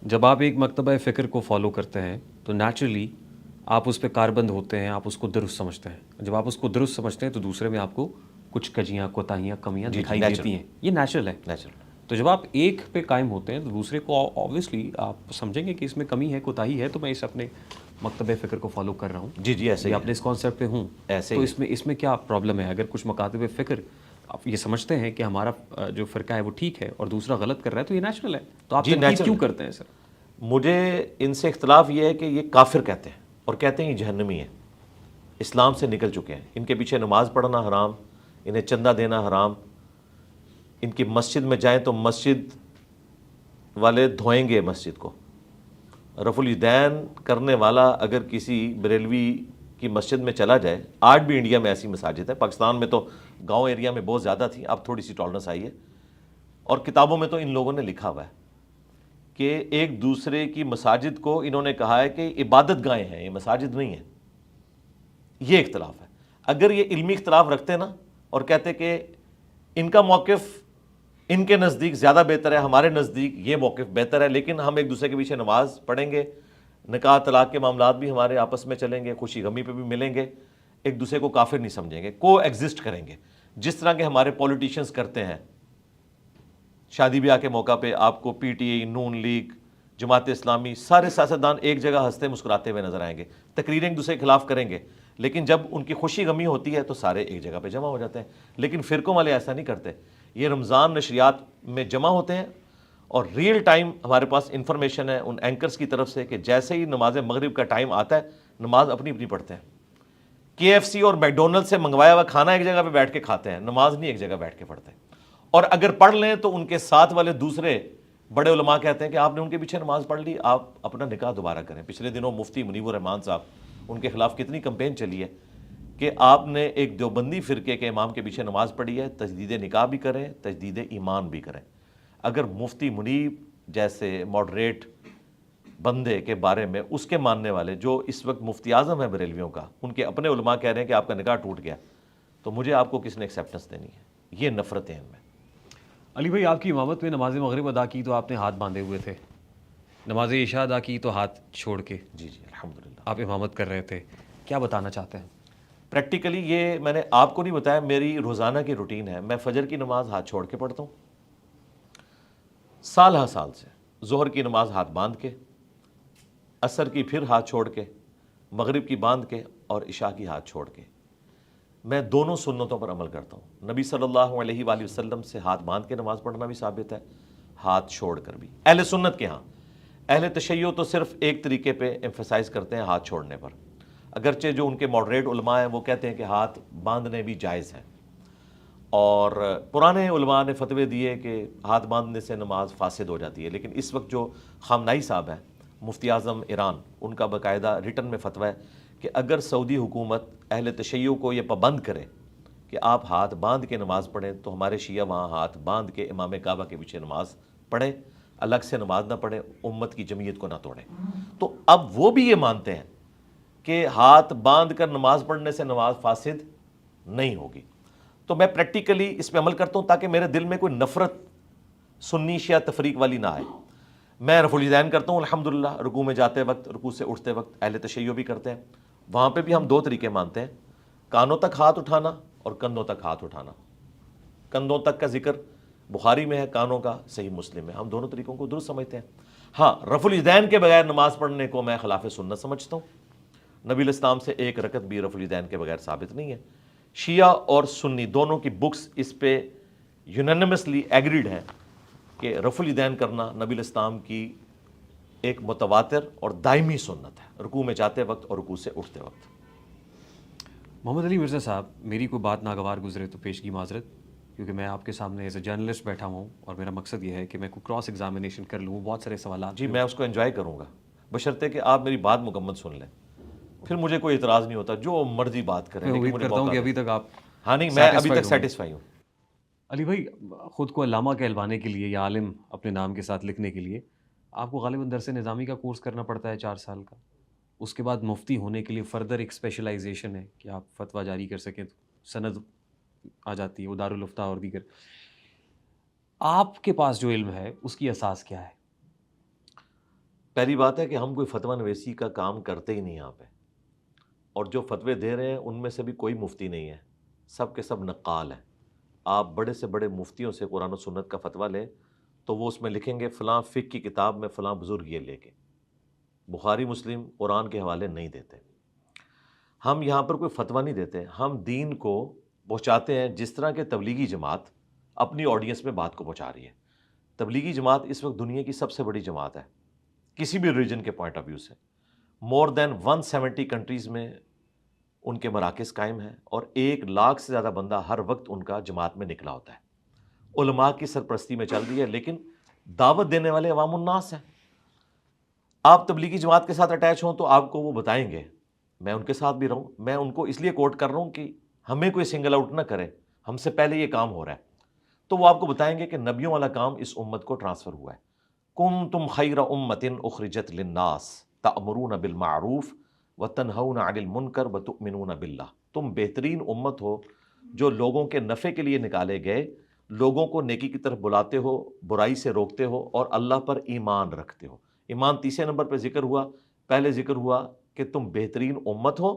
جب آپ ایک مکتبہ فکر کو فالو کرتے ہیں تو نیچرلی آپ اس پہ کاربند ہوتے ہیں، آپ اس کو درست سمجھتے ہیں. جب آپ اس کو درست سمجھتے ہیں تو دوسرے میں آپ کو کچھ کجیاں، کوتاہیاں، کمیاں جی دکھائی نیچرل دیتی ہیں. یہ نیچرل ہے. نیچرل. تو جب آپ ایک پہ قائم ہوتے ہیں تو دوسرے کو آبویسلی آپ سمجھیں گے کہ اس میں کمی ہے، کوتاہی ہے، تو میں اس اپنے مکتبہ فکر کو فالو کر رہا ہوں. جی ایسے یا ہی ہے. اپنے اس کانسیپٹ پہ ہوں ایسے تو ہی ہے. اس میں کیا پرابلم ہے؟ اگر کچھ مکاتب فکر آپ یہ سمجھتے ہیں کہ ہمارا جو فرقہ ہے وہ ٹھیک ہے اور دوسرا غلط کر رہا ہے تو یہ نیچرل ہے. تو آپ جی تنقید نیچرل کیوں ہے. کرتے ہیں سر؟ مجھے ان سے اختلاف یہ ہے کہ یہ کافر کہتے ہیں اور کہتے ہیں یہ جہنمی ہے، اسلام سے نکل چکے ہیں. ان کے پیچھے نماز پڑھنا حرام، انہیں چندہ دینا حرام، ان کی مسجد میں جائیں تو مسجد والے دھوئیں گے مسجد کو. رفع الیدین کرنے والا اگر کسی بریلوی کی مسجد میں چلا جائے، آج بھی انڈیا میں ایسی مساجد ہے، پاکستان میں تو گاؤں ایریا میں بہت زیادہ تھی، اب تھوڑی سی ٹالرنس آئی ہے، اور کتابوں میں تو ان لوگوں نے لکھا ہوا ہے کہ ایک دوسرے کی مساجد کو انہوں نے کہا ہے کہ عبادت گاہیں ہیں، یہ مساجد نہیں ہیں. یہ اختلاف ہے. اگر یہ علمی اختلاف رکھتے نا اور کہتے کہ ان کا موقف ان کے نزدیک زیادہ بہتر ہے، ہمارے نزدیک یہ موقف بہتر ہے، لیکن ہم ایک دوسرے کے پیچھے نماز پڑھیں گے، نکاح طلاق کے معاملات بھی ہمارے آپس میں چلیں گے، خوشی غمی پہ بھی ملیں گے، ایک دوسرے کو کافر نہیں سمجھیں گے، کو ایگزسٹ کریں گے جس طرح کے ہمارے پولیٹیشنز کرتے ہیں. شادی بیاہ کے موقع پہ آپ کو P T I, known league, Jamaat Islami, سارے سیاستدان ایک جگہ ہنستے مسکراتے ہوئے نظر آئیں گے، تقریریں ایک دوسرے کے خلاف کریں گے، لیکن جب ان کی خوشی غمی ہوتی ہے تو سارے ایک جگہ پہ جمع ہو جاتے ہیں. لیکن فرقوں والے ایسا نہیں کرتے. یہ رمضان نشریات میں جمع ہوتے ہیں اور ریئل ٹائم ہمارے پاس انفارمیشن ہے ان اینکرز کی طرف سے کہ جیسے ہی نماز مغرب کا ٹائم آتا ہے نماز اپنی اپنی پڑھتے ہیں. کے ایف سی اور میک ڈونلڈ سے منگوایا ہوا کھانا ایک جگہ پہ بیٹھ کے کھاتے ہیں، نماز نہیں ایک جگہ بیٹھ کے پڑھتے. اور اگر پڑھ لیں تو ان کے ساتھ والے دوسرے بڑے علماء کہتے ہیں کہ آپ نے ان کے پیچھے نماز پڑھ لی، آپ اپنا نکاح دوبارہ کریں. پچھلے دنوں مفتی منیب الرحمان صاحب، ان کے خلاف کتنی کمپین چلی ہے کہ آپ نے ایک دیوبندی فرقے کے امام کے پیچھے نماز پڑھی ہے، تجدید نکاح بھی کریں، تجدید ایمان بھی کریں. اگر مفتی منیب جیسے ماڈریٹ بندے کے بارے میں اس کے ماننے والے جو اس وقت مفتی اعظم ہیں بریلویوں کا، ان کے اپنے علماء کہہ رہے ہیں کہ آپ کا نکاح ٹوٹ گیا، تو مجھے آپ کو کس نے ایکسیپٹنس دینی ہے؟ یہ نفرتیں ان میں. علی بھائی، آپ کی امامت میں نماز مغرب ادا کی تو آپ نے ہاتھ باندھے ہوئے تھے، نماز عشاء ادا کی تو ہاتھ چھوڑ کے جی الحمدللہ. آپ امامت کر رہے تھے. کیا بتانا چاہتے ہیں؟ پریکٹیکلی یہ میں نے آپ کو نہیں بتایا، میری روزانہ کی روٹین ہے. میں فجر کی نماز ہاتھ چھوڑ کے پڑھتا ہوں، سال ہر سال سے. ظہر کی نماز ہاتھ باندھ کے، عصر کی پھر ہاتھ چھوڑ کے، مغرب کی باندھ کے، اور عشاء کی ہاتھ چھوڑ کے. میں دونوں سنتوں پر عمل کرتا ہوں. نبی صلی اللہ علیہ وآلہ وسلم سے ہاتھ باندھ کے نماز پڑھنا بھی ثابت ہے، ہاتھ چھوڑ کر بھی. اہل سنت کے ہاں، اہل تشیع تو صرف ایک طریقے پہ ایمفیسائز کرتے ہیں، ہاتھ چھوڑنے پر. اگرچہ جو ان کے ماڈریٹ علماء ہیں وہ کہتے ہیں کہ ہاتھ باندھنے بھی جائز ہیں. اور پرانے علماء نے فتوے دیے کہ ہاتھ باندھنے سے نماز فاسد ہو جاتی ہے. لیکن اس وقت جو خامنائی صاحب ہیں، مفتی اعظم ایران، ان کا باقاعدہ ریٹن میں فتویٰ ہے کہ اگر سعودی حکومت اہل تشیع کو یہ پابند کرے کہ آپ ہاتھ باندھ کے نماز پڑھیں تو ہمارے شیعہ وہاں ہاتھ باندھ کے امام کعبہ کے پیچھے نماز پڑھیں، الگ سے نماز نہ پڑھیں، امت کی جمعیت کو نہ توڑیں. تو اب وہ بھی یہ مانتے ہیں کہ ہاتھ باندھ کر نماز پڑھنے سے نماز فاسد نہیں ہوگی. تو میں پریکٹیکلی اس پہ عمل کرتا ہوں تاکہ میرے دل میں کوئی نفرت سنی شیعہ تفریق والی نہ آئے. میں رفع الیدین کرتا ہوں الحمدللہ، رکوع میں جاتے وقت، رکوع سے اٹھتے وقت. اہل تشیع بھی کرتے ہیں، وہاں پہ بھی ہم دو طریقے مانتے ہیں، کانوں تک ہاتھ اٹھانا اور کندھوں تک ہاتھ اٹھانا. کندھوں تک کا ذکر بخاری میں ہے، کانوں کا صحیح مسلم میں. ہم دونوں طریقوں کو درست سمجھتے ہیں. ہاں، رفع الیدین کے بغیر نماز پڑھنے کو میں خلاف سنت سمجھتا ہوں. نبی الاسلام سے ایک رکعت بھی رفع الیدین کے بغیر ثابت نہیں ہے. شیعہ اور سنی دونوں کی بکس اس پہ یونانیمسلی ایگریڈ ہیں کہ رفع الیدین کرنا نبی الاسلام کی ایک متواتر اور دائمی سنت ہے، رکوع میں جاتے وقت اور رکوع سے اٹھتے وقت. محمد علی مرزا صاحب، میری کوئی بات ناگوار گزرے تو پیشگی معذرت، کیونکہ میں آپ کے سامنے ایز اے جرنلسٹ بیٹھا ہوں اور میرا مقصد یہ ہے کہ میں کوئی کراس ایگزامینیشن کر لوں. بہت سارے سوالات جی میں اس کو انجوائے کروں گا، بشرطے کہ آپ میری بات مکمل سن لیں. پھر مجھے کوئی اعتراض نہیں ہوتا، جو مرضی بات کریں، میں لیکن امید مجھے کرتا ہوں موقع کہ دیں. ابھی تک آپ ہاں نہیں، میں ابھی سیٹسفائیڈ تک ہوں گے. سیٹسفائی ہوں. علی بھائی، خود کو علامہ کہلوانے کے لیے یا عالم اپنے نام کے ساتھ لکھنے کے لیے آپ کو غالباً درس نظامی کا کورس کرنا پڑتا ہے 4 سال کا. اس کے بعد مفتی ہونے کے لیے فردر ایک اسپیشلائزیشن ہے کہ آپ فتویٰ جاری کر سکیں تو سند آ جاتی ہے، وہ دارالفتہ اور دیگر. آپ کے پاس جو علم ہے اس کی اساس کیا ہے؟ پہلی بات ہے کہ ہم کوئی فتویٰ نویسی کا کام کرتے ہی نہیں یہاں پہ، اور جو فتوے دے رہے ہیں ان میں سے بھی کوئی مفتی نہیں ہے، سب کے سب نقال ہیں۔ آپ بڑے سے بڑے مفتیوں سے قرآن و سنت کا فتویٰ لیں تو وہ اس میں لکھیں گے فلاں فقہ کی کتاب میں فلاں بزرگ یہ لے کے، بخاری مسلم قرآن کے حوالے نہیں دیتے۔ ہم یہاں پر کوئی فتویٰ نہیں دیتے، ہم دین کو پہنچاتے ہیں جس طرح کہ تبلیغی جماعت اپنی آڈینس میں بات کو پہنچا رہی ہے۔ تبلیغی جماعت اس وقت دنیا کی سب سے بڑی جماعت ہے کسی بھی ریجن کے پوائنٹ آف ویو سے، مور دین 170 کنٹریز میں ان کے مراکز قائم ہیں، اور 1 لاکھ سے زیادہ بندہ ہر وقت ان کا جماعت میں نکلا ہوتا ہے، علماء کی سرپرستی میں چل رہی ہے، لیکن دعوت دینے والے عوام الناس ہیں۔ آپ تبلیغی جماعت کے ساتھ اٹیچ ہوں تو آپ کو وہ بتائیں گے، میں ان کے ساتھ بھی رہوں، میں ان کو اس لیے کوٹ کر رہا ہوں کہ ہمیں کوئی سنگل آؤٹ نہ کرے، ہم سے پہلے یہ کام ہو رہا ہے، تو وہ آپ کو بتائیں گے کہ نبیوں والا کام اس امت کو ٹرانسفر ہوا ہے۔ کنتم خیر امۃ اخرجت للناس تأمرون بالمعروف وتنہون عن المنکر وتؤمنون باللہ، تم بہترین امت ہو جو لوگوں کے نفع کے لیے نکالے گئے، لوگوں کو نیکی کی طرف بلاتے ہو، برائی سے روکتے ہو، اور اللہ پر ایمان رکھتے ہو۔ ایمان تیسرے نمبر پہ ذکر ہوا، پہلے ذکر ہوا کہ تم بہترین امت ہو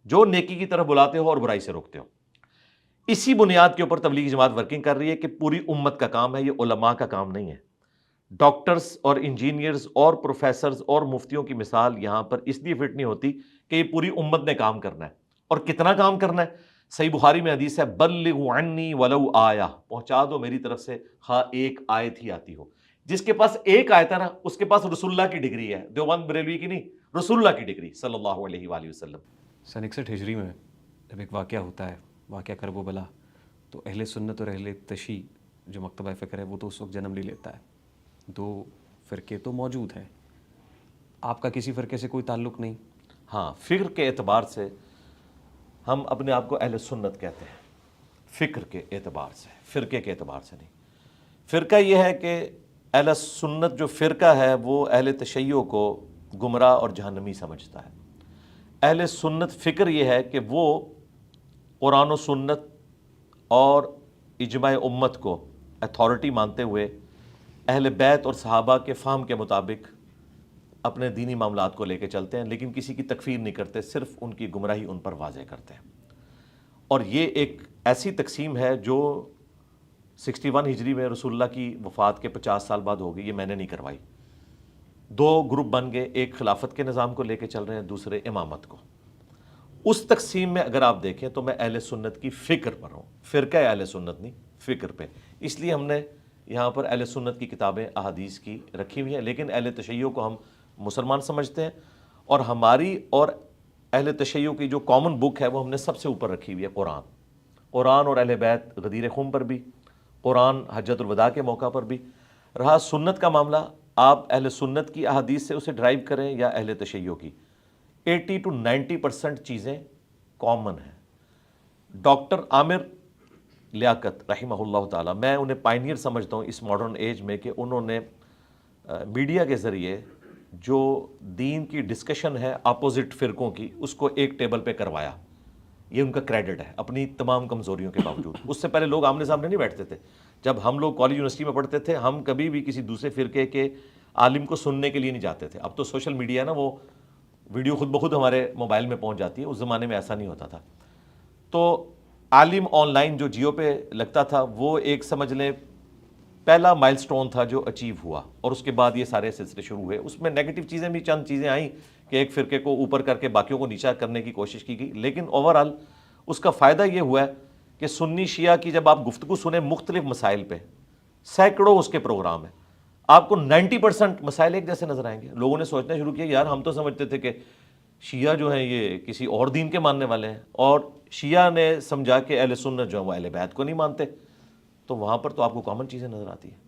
جو نیکی کی طرف بلاتے ہو اور برائی سے روکتے ہو۔ اسی بنیاد کے اوپر تبلیغی جماعت ورکنگ کر رہی ہے کہ پوری امت کا کام ہے، یہ علماء کا کام نہیں ہے۔ ڈاکٹرز اور انجینئرز اور پروفیسرز اور مفتیوں کی مثال یہاں پر اس لیے فٹ نہیں ہوتی کہ یہ پوری امت نے کام کرنا ہے، اور کتنا کام کرنا ہے۔ صحیح بخاری میں حدیث ہے بلغوا عنی ولو آیہ، پہنچا دو میری طرف سے خواہ ایک آیت ہی آتی ہو۔ جس کے پاس ایک آیت ہے نا، اس کے پاس رسول اللہ کی ڈگری ہے، دیوبند بریلوی کی نہیں، رسول اللہ کی ڈگری صلی اللہ علیہ وآلہ وسلم۔ سن 61 ہجری میں جب ایک واقعہ ہوتا ہے، واقعہ کرب و بلا، تو اہل سنت اور اہل تشیع جو مکتبہ فکر ہے وہ تو اس وقت جنم لے لیتا ہے، 2 فرقے تو موجود ہیں، آپ کا کسی فرقے سے کوئی تعلق نہیں؟ ہاں، فکر کے اعتبار سے ہم اپنے آپ کو اہل سنت کہتے ہیں، فکر کے اعتبار سے، فرقے کے اعتبار سے نہیں۔ فرقہ یہ ہے کہ اہل سنت جو فرقہ ہے وہ اہل تشیع کو گمراہ اور جہنمی سمجھتا ہے۔ اہل سنت فکر یہ ہے کہ وہ قرآن و سنت اور اجماع امت کو اتھارٹی مانتے ہوئے اہل بیت اور صحابہ کے فہم کے مطابق اپنے دینی معاملات کو لے کے چلتے ہیں، لیکن کسی کی تکفیر نہیں کرتے، صرف ان کی گمراہی ان پر واضح کرتے ہیں۔ اور یہ ایک ایسی تقسیم ہے جو 61 ہجری میں رسول اللہ کی وفات کے 50 سال بعد ہو گئی، یہ میں نے نہیں کروائی۔ 2 گروپ بن گئے، ایک خلافت کے نظام کو لے کے چل رہے ہیں، دوسرے امامت کو۔ اس تقسیم میں اگر آپ دیکھیں تو میں اہل سنت کی فکر پر ہوں، فرقہ اہل سنت نہیں، فکر پہ۔ اس لیے ہم نے یہاں پر اہل سنت کی کتابیں احادیث کی رکھی ہوئی ہیں، لیکن اہل تشیع کو ہم مسلمان سمجھتے ہیں، اور ہماری اور اہل تشیع کی جو کامن بک ہے وہ ہم نے سب سے اوپر رکھی ہوئی ہے، قرآن اور اہل بیت غدیر خم پر بھی، قرآن حجت الوداع کے موقع پر بھی۔ رہا سنت کا معاملہ، آپ اہل سنت کی احادیث سے اسے ڈرائیو کریں یا اہل تشیع کی، 80 to 90% چیزیں کامن ہیں۔ ڈاکٹر عامر لیاقت رحمہ اللہ تعالیٰ، میں انہیں پائنیئر سمجھتا ہوں اس ماڈرن ایج میں، کہ انہوں نے میڈیا کے ذریعے جو دین کی ڈسکشن ہے اپوزٹ فرقوں کی، اس کو ایک ٹیبل پہ کروایا، یہ ان کا کریڈٹ ہے اپنی تمام کمزوریوں کے باوجود۔ اس سے پہلے لوگ آمنے سامنے نہیں بیٹھتے تھے، جب ہم لوگ کالج یونیورسٹی میں پڑھتے تھے ہم کبھی بھی کسی دوسرے فرقے کے عالم کو سننے کے لیے نہیں جاتے تھے۔ اب تو سوشل میڈیا نا، وہ ویڈیو خود بخود ہمارے موبائل میں پہنچ جاتی ہے، اس زمانے میں ایسا نہیں ہوتا تھا۔ تو عالم آن لائن جو جیو پہ لگتا تھا وہ ایک سمجھ لیں پہلا مائل سٹون تھا جو اچیو ہوا، اور اس کے بعد یہ سارے سلسلے شروع ہوئے۔ اس میں نیگیٹو چیزیں بھی چند چیزیں آئیں کہ ایک فرقے کو اوپر کر کے باقیوں کو نیچا کرنے کی کوشش کی گئی، لیکن اوورآل اس کا فائدہ یہ ہوا ہے کہ سنی شیعہ کی جب آپ گفتگو سنیں مختلف مسائل پہ، سینکڑوں اس کے پروگرام ہیں، آپ کو 90% مسائل ایک جیسے نظر آئیں گے۔ لوگوں نے سوچنا شروع کیا یار ہم تو سمجھتے تھے کہ شیعہ جو ہیں یہ کسی اور دین کے ماننے والے ہیں، اور شیعہ نے سمجھا کہ اہل سنت جو ہیں وہ اہل بیت کو نہیں مانتے، تو وہاں پر تو آپ کو کامن چیزیں نظر آتی ہیں۔